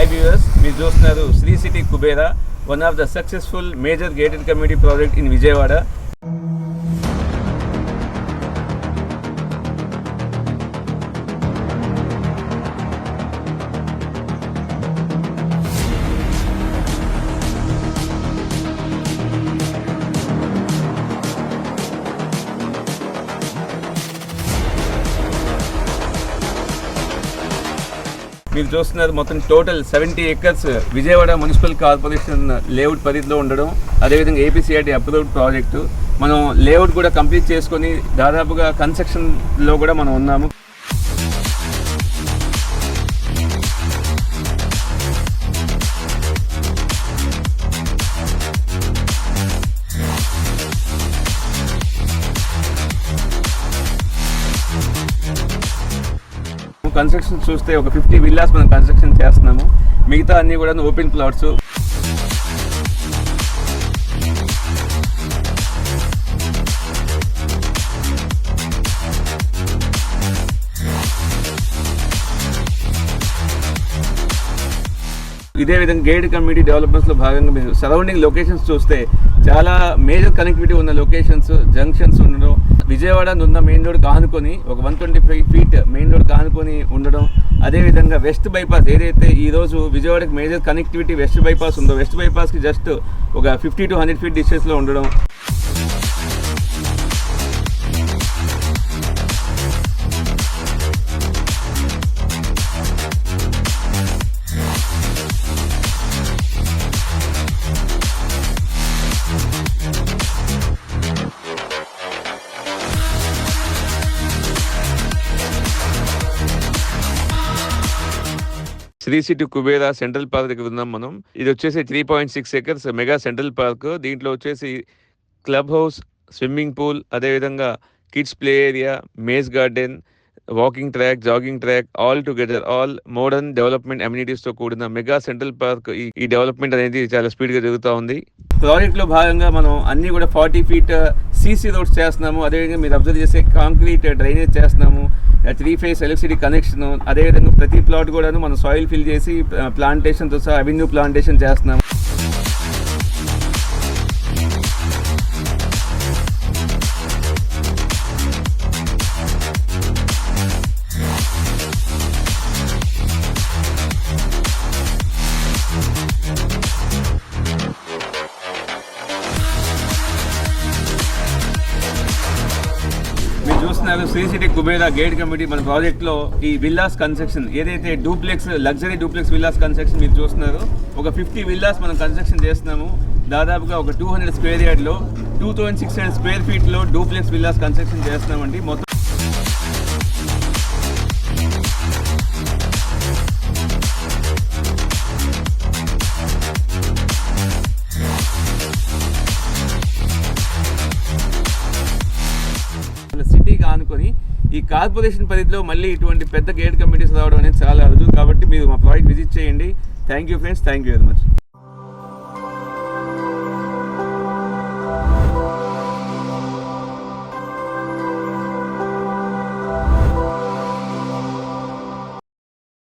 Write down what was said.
Hi viewers, మీరు చూస్తున్నారు Shri city Kubera, one of the successful major gated community project in Vijayawada. మీరు చూస్తున్నారు మొత్తం total 70 acres Vijayawada municipal corporation layout పరిధిలో ఉండడం, అదేవిధంగా ఏపీసీఆర్డీ అప్రూవ్డ్ ప్రాజెక్టు. మనం లేఅవుట్ కూడా కంప్లీట్ చేసుకొని దాదాపుగా కన్స్ట్రక్షన్లో కూడా మనం ఉన్నాము. కన్స్ట్రక్షన్ చూస్తే ఒక 50 విల్లాస్ మనం కన్స్ట్రక్షన్ చేస్తున్నాము. మిగతా అన్నీ కూడా ఓపెన్ ప్లాట్స్. ఇదే విధంగా గేటెడ్ కమ్యూనిటీ డెవలప్మెంట్స్లో భాగంగా మీరు సరౌండింగ్ లొకేషన్స్ చూస్తే చాలా మేజర్ కనెక్టివిటీ ఉన్న లొకేషన్స్, జంక్షన్స్ ఉండడం, విజయవాడ ఉన్న మెయిన్ రోడ్ కానుకొని ఒక 125 feet మెయిన్ రోడ్ కానుకొని ఉండడం, అదేవిధంగా వెస్ట్ బైపాస్ ఏదైతే ఈరోజు విజయవాడకి మేజర్ కనెక్టివిటీ వెస్ట్ బైపాస్ ఉందో, వెస్ట్ బైపాస్కి జస్ట్ ఒక 50 to 100 feet డిస్టెన్స్లో ఉండడం. Shri city Kubera central park దగ్గర ఉన్నాం మనం. ఇది వచ్చేసి 3.6 acres మెగా సెంట్రల్ పార్క్. దీంట్లో వచ్చేసి క్లబ్ హౌస్, స్విమ్మింగ్ పూల్, అదేవిధంగా kids play area, maze garden, walking track, jogging track, all together all modern development అమ్యూనిటీస్తో కూడిన మెగా సెంట్రల్ పార్క్. ఈ డెవలప్మెంట్ అనేది చాలా స్పీడ్గా జరుగుతూ ఉంది. ప్రాజెక్ట్లో భాగంగా మనం అన్నీ కూడా 40 feet సీసీ రోడ్స్ చేస్తున్నాము. అదేవిధంగా మీరు అబ్జర్వ్ చేసే కాంక్రీట్ డ్రైనేజ్ చేస్తున్నాము, 3-phase ఎలక్ట్రిసిటీ కనెక్షన్. అదేవిధంగా ప్రతి ప్లాట్ కూడాను మనం సాయిల్ ఫిల్ చేసి ప్లాంటేషన్తో సహా అవెన్యూ ప్లాంటేషన్ చేస్తున్నాము. మీరు చూస్తున్నారు Shri city Kubera gate committee మన ప్రాజెక్ట్లో ఈ విల్లాస్ కన్స్ట్రక్షన్ ఏదైతే duplex, luxury duplex villas construction మీరు చూస్తున్నారు. ఒక 50 విల్లాస్ మనం కన్స్ట్రక్షన్ చేస్తున్నాము. దాదాపుగా ఒక 200 square yardలో 2600 square feetలో డూప్లెక్స్ విల్లాస్ కన్స్ట్రక్షన్ చేస్తున్నామండి. మొత్తం సిటీగా ఆనుకొని ఈ కార్పొరేషన్ పరిధిలో మళ్ళీ ఇటువంటి పెద్ద గేట్ కమిటీస్ రావడం అనేది చాలా అరుదు. కాబట్టి మీరు మా ప్రాజెక్ట్ విజిట్ చేయండి. Thank you friends, thank you very much.